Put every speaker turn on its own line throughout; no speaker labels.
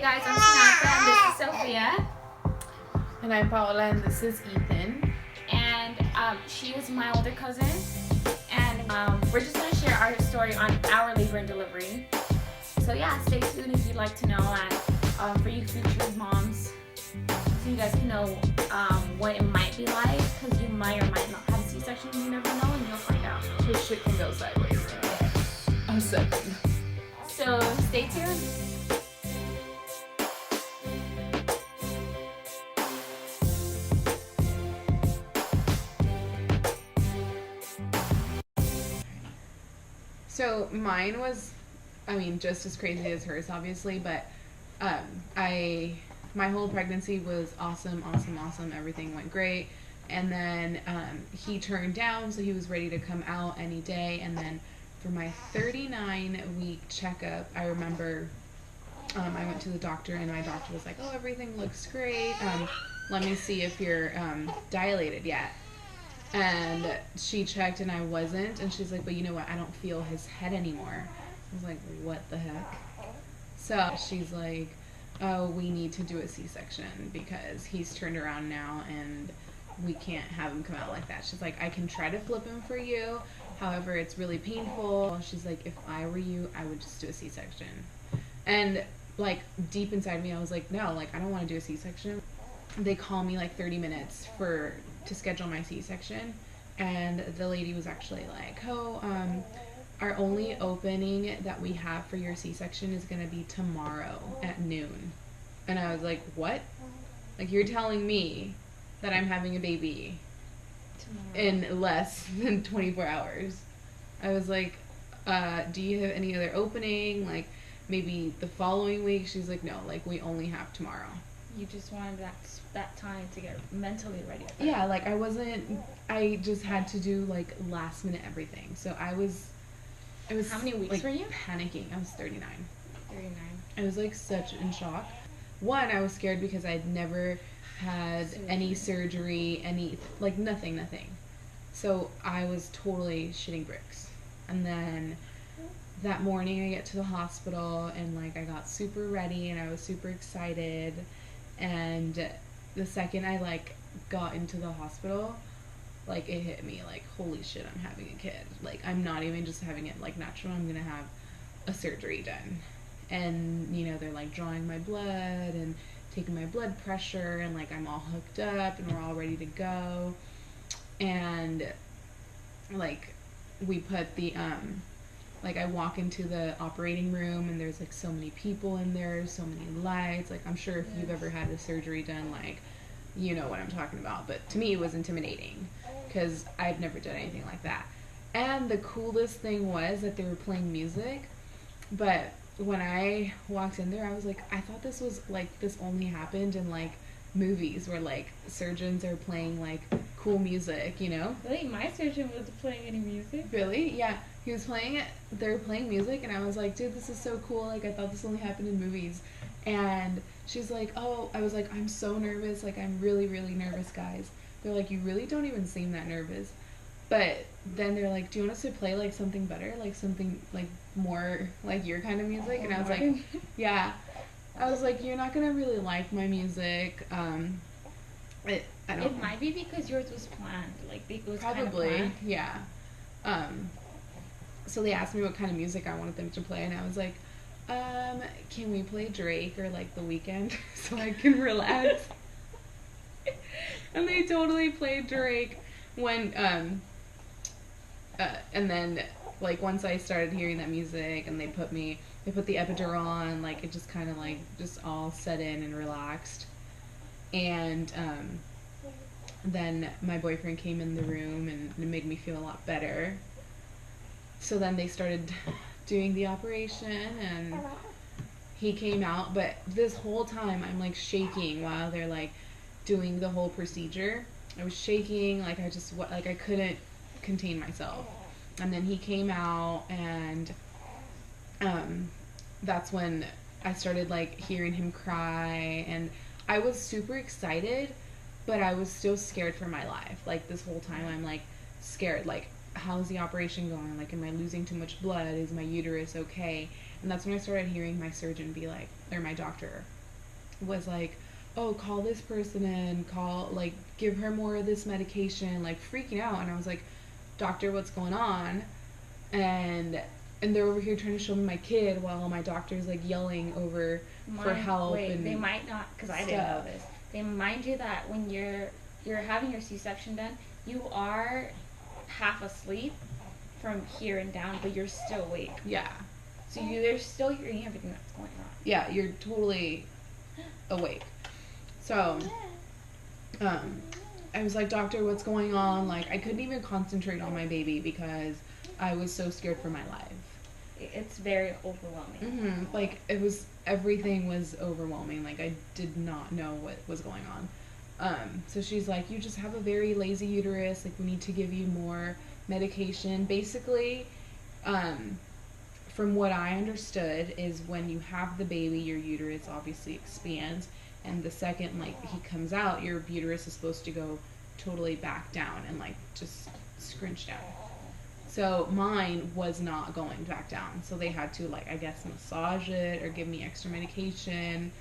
guys, I'm Samantha and this is Sophia.
And I'm Paola and this is Ethan.
And she is my older cousin. And we're just going to share our story on our labor and delivery. So yeah, stay tuned if you'd like to know. And for you future moms, so you guys can know what it might be like. Because you might or might not have a C-section. You never know and you'll find out.
So shit can go sideways. I'm second.
So stay tuned.
So mine was, just as crazy as hers, obviously, but my whole pregnancy was awesome. Everything went great. And then he turned down, so he was ready to come out any day. And then for my 39-week checkup, I remember I went to the doctor, and my doctor was like, "Oh, everything looks great. Let me see if you're dilated yet." And she checked and I wasn't, and she's like, "But you know what, I don't feel his head anymore." I was like, "What the heck?" So she's like, "Oh, we need to do a C-section because he's turned around now and we can't have him come out like that." She's like, "I can try to flip him for you, however it's really painful." She's like, "If I were you, I would just do a C-section." And like deep inside me I was like, "No, like I don't want to do a C-section." They call me like 30 minutes to schedule my C-section, and the lady was actually like, "Oh, our only opening that we have for your C-section is going to be tomorrow at noon." And I was like, "What? Like, you're telling me that I'm having a baby tomorrow in less than 24 hours?" I was like, "Do you have any other opening? Like, maybe the following week?" She's like, "No, like, we only have tomorrow."
You just wanted that time to get mentally ready for it.
Yeah, like I just had to do like last minute everything. So I was
How many weeks
like,
were you?
panicking. I was 39.
39.
I was like such in shock. One, I was scared because I'd never had any surgery, nothing. So I was totally shitting bricks. And then that morning I get to the hospital and like I got super ready and I was super excited. And the second I like got into the hospital, like it hit me like, holy shit, I'm having a kid. Like I'm not even just having it like natural, I'm gonna have a surgery done. And they're like drawing my blood and taking my blood pressure, and like I'm all hooked up and we're all ready to go. And like we put the like I walk into the operating room and there's like so many people in there, so many lights. Like I'm sure if you've ever had a surgery done, like you know what I'm talking about. But to me it was intimidating because I've never done anything like that. And the coolest thing was that they were playing music. But when I walked in there, I was like, I thought this was like, this only happened in like movies where like surgeons are playing like cool music,
Really? My surgeon was playing any music?
Really? Yeah. He was playing it. They were playing music, and I was like, "Dude, this is so cool. Like, I thought this only happened in movies." And she's like, "Oh," I was like, "I'm so nervous. Like, I'm really, really nervous, guys." They're like, "You really don't even seem that nervous." But then they're like, "Do you want us to play like something better, like something like more like your kind of music?" And I was like, "Yeah." I was like, "You're not gonna really like my music." I don't.
It might be because yours was planned. Like it was
Probably,
kind of planned.
Yeah. So they asked me what kind of music I wanted them to play, and I was like, "Can we play Drake or like The Weeknd so I can relax?" And they totally played Drake when and then like once I started hearing that music and they put the epidural on, like it just kind of like just all set in and relaxed. And then my boyfriend came in the room and it made me feel a lot better. So then they started doing the operation and he came out, but this whole time I'm like shaking while they're like doing the whole procedure. I was shaking, like I couldn't contain myself. And then he came out, and that's when I started like hearing him cry, and I was super excited, but I was still scared for my life. Like this whole time I'm like scared, like how's the operation going? Like, am I losing too much blood? Is my uterus okay? And that's when I started hearing my surgeon be like, or my doctor was like, oh, call this person in, give her more of this medication, like freaking out. And I was like, doctor, what's going on? And they're over here trying to show me my kid while my doctor's like yelling over for help.
Wait,
and
they might not, because I didn't know this. They remind you that when you're having your C-section done, you are half asleep from here and down, but you're still awake.
Yeah.
So they're still hearing everything that's going on.
Yeah, you're totally awake. So, I was like, doctor, what's going on? Like, I couldn't even concentrate on my baby because I was so scared for my life.
It's very overwhelming.
Mm-hmm. Like, everything was overwhelming. Like, I did not know what was going on. So she's like, you just have a very lazy uterus. Like, we need to give you more medication. Basically, from what I understood, is when you have the baby, your uterus obviously expands. And the second, like, he comes out, your uterus is supposed to go totally back down and, like, just scrunch down. So mine was not going back down. So they had to, like, I guess massage it or give me extra medication.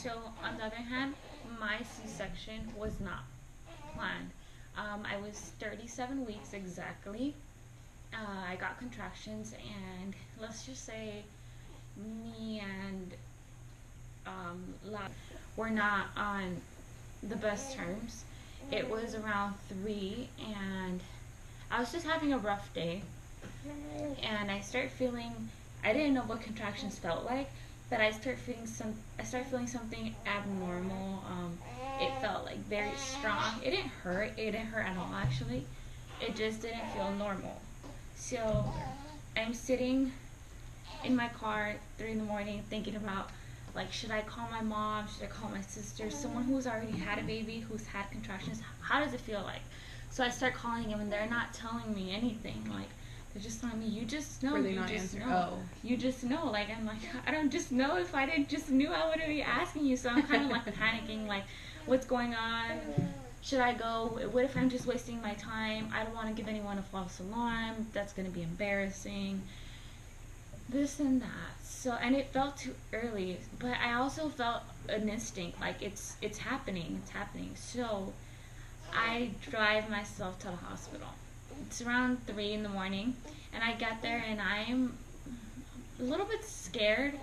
So, on the other hand, my C-section was not planned. I was 37 weeks exactly. I got contractions, and let's just say me and Lab were not on the best terms. It was around 3, and I was just having a rough day, and I didn't know what contractions felt like, but I started feeling something abnormal. It felt like very strong. It didn't hurt. It didn't hurt at all, actually. It just didn't feel normal. So I'm sitting in my car 3 in the morning thinking about, like, should I call my mom? Should I call my sister? Someone who's already had a baby, who's had contractions. How does it feel like? So I start calling them, and they're not telling me anything. Like, they're just telling me, you just know.
Were they not answering? Oh.
You just know. Like, I'm like, I don't just know. If I didn't just knew, I wouldn't be asking you. So I'm kind of like panicking, like, what's going on? Should I go? What if I'm just wasting my time? I don't want to give anyone a false alarm. That's going to be embarrassing. This and that. So, and it felt too early, but I also felt an instinct, like it's happening. So I drive myself to the hospital. It's around 3 in the morning, and I get there, and I'm a little bit scared.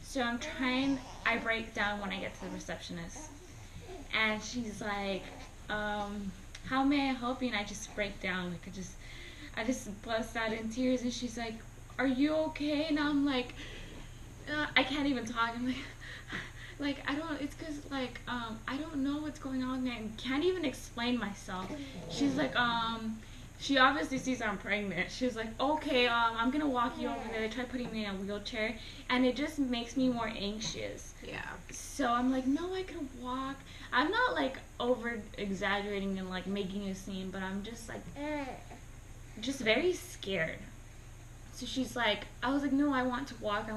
So I break down when I get to the receptionist, and she's like, how may I help you? And I just break down, like I just bust out in tears, and she's like, are you okay? And I'm like, I can't even talk. I'm like, it's because, like, I don't know what's going on, and I can't even explain myself. She's like, she obviously sees I'm pregnant. She's like, okay, I'm gonna walk you over there. They try putting me in a wheelchair, and it just makes me more anxious.
Yeah.
So I'm like, no, I can walk. I'm not, like, over exaggerating and, like, making a scene, but I'm just, like, just very scared. So she's like, I was like, no, I want to walk.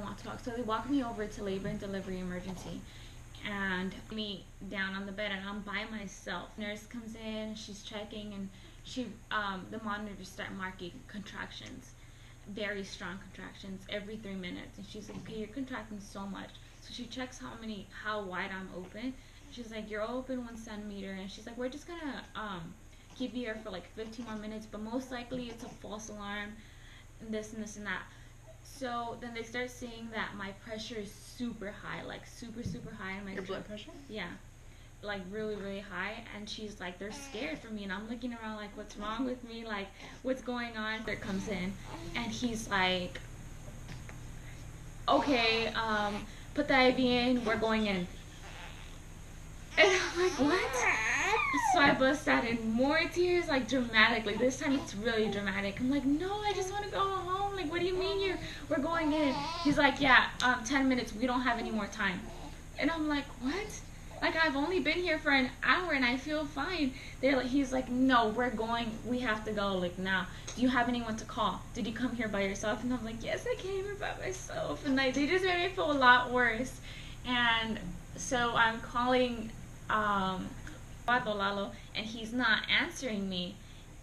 So they walk me over to labor and delivery emergency, and me down on the bed, and I'm by myself. Nurse comes in, she's checking, and the monitors start marking contractions, very strong contractions, every 3 minutes. And she's like, okay, you're contracting so much. So she checks how wide I'm open. She's like, you're open 1 centimeter, and she's like, we're just gonna keep you here for like 15 more minutes, but most likely it's a false alarm. And this and this and that. So then they start seeing that my pressure is super high, like super high. And
your blood pressure?
Yeah, like really high. And she's like, they're scared for me, and I'm looking around like, what's wrong with me? Like, what's going on? There comes in, and he's like, okay, put the IV in. We're going in. And I'm like, what? So I bust out in more tears, like dramatically. This time it's really dramatic. I'm like, no, I just want to go home. Like, what do you mean we're going in? He's like, yeah, 10 minutes. We don't have any more time. And I'm like, what? Like, I've only been here for an hour and I feel fine. He's like, no, we're going. We have to go, like, now. Do you have anyone to call? Did you come here by yourself? And I'm like, yes, I came here by myself. And like, they just made me feel a lot worse. And so I'm calling Lalo, and he's not answering me.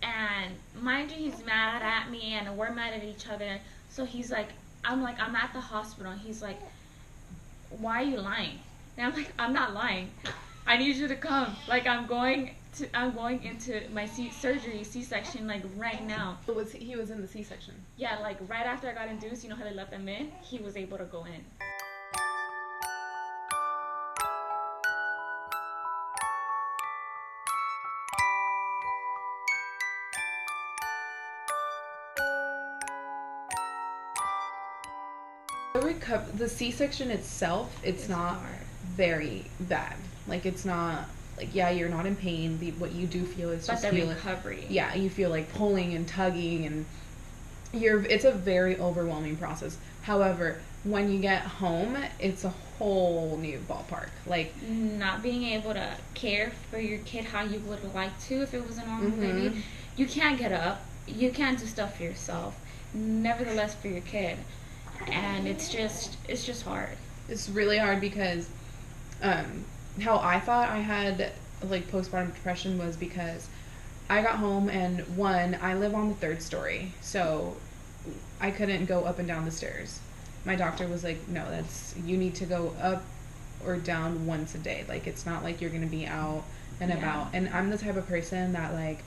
And mind you, he's mad at me, and we're mad at each other. So he's like, I'm at the hospital. He's like, why are you lying? And I'm like, I'm not lying. I need you to come. Like, I'm going into my surgery, C-section, like right now.
He was in the C-section?
Yeah, like right after I got induced, you know how they let them in? He was able to go in.
The C-section itself, it's not
hard.
Very bad. Like, it's not, like, yeah, you're not in pain. What you do feel is just
the recovery.
Yeah, you feel like pulling and tugging, and it's a very overwhelming process. However, when you get home, it's a whole new ballpark. Like,
not being able to care for your kid how you would like to if it was a normal baby. You can't get up. You can't do stuff for yourself. Nevertheless, for your kid. And it's just hard. It's
really hard because how I thought I had like postpartum depression was because I got home and I live on the 3rd story, so I couldn't go up and down the stairs. My doctor was like, no, you need to go up or down once a day. Like, it's not like you're gonna be out and about. And I'm the type of person that, like,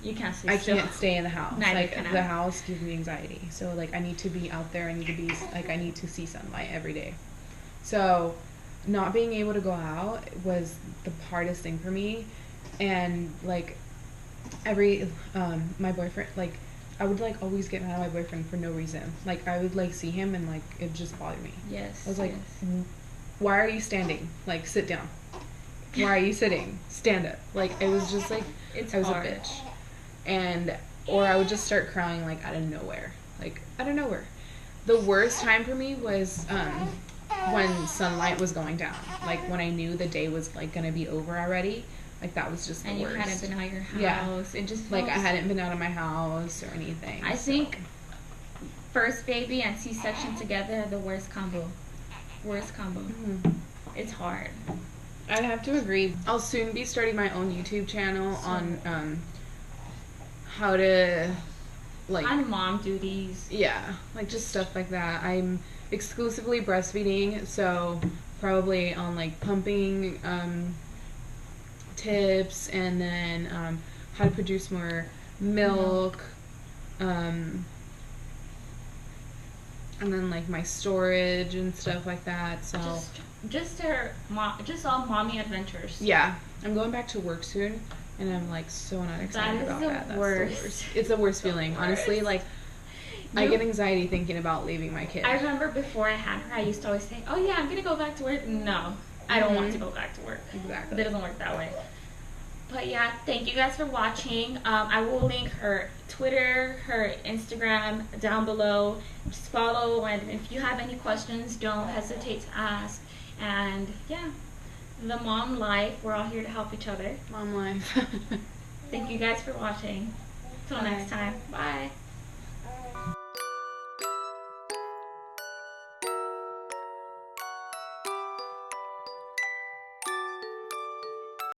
you can't stay
I
still.
can't stay in the house.
Neither
like,
can I.
The house gives me anxiety. So, like, I need to be out there. I need to see sunlight every day. So, not being able to go out was the hardest thing for me. And, like, my boyfriend, like, I would, like, always get mad at my boyfriend for no reason. Like, I would, like, see him and, like, it just bothered me.
Yes.
I was like, why are you standing? Like, sit down. Why are you sitting? Stand up. Like, it was just, like, I was
hard.
a bitch. Or I would just start crying, like, out of nowhere. The worst time for me was, when sunlight was going down. Like, when I knew the day was, like, gonna be over already. Like, that was just the worst.
And you hadn't been out of your house.
Yeah.
It just
like, I hadn't been out of my house or anything.
I think first baby and C-section together are the worst combo. It's hard.
I'd have to agree. I'll soon be starting my own YouTube channel on how to, like,
on mom duties.
Yeah, like, just stuff like that. I'm exclusively breastfeeding, so probably on, like, pumping tips, and then how to produce more milk, and then, like, my storage and stuff like that. So
just all mommy adventures.
Yeah, I'm going back to work soon, and I'm, like, so not excited about that. That's the worst. It's the worst feeling, honestly. Like, I get anxiety thinking about leaving my kid.
I remember before I had her, I used to always say, oh yeah, I'm gonna go back to work. No, I don't want to go back to work.
Exactly.
It doesn't work that way. But yeah, thank you guys for watching. I will link her Twitter, her Instagram down below. Just follow, and if you have any questions, don't hesitate to ask. And yeah, the mom life, we're all here to help each other.
Mom life.
Thank you guys for watching. Till next time. Bye.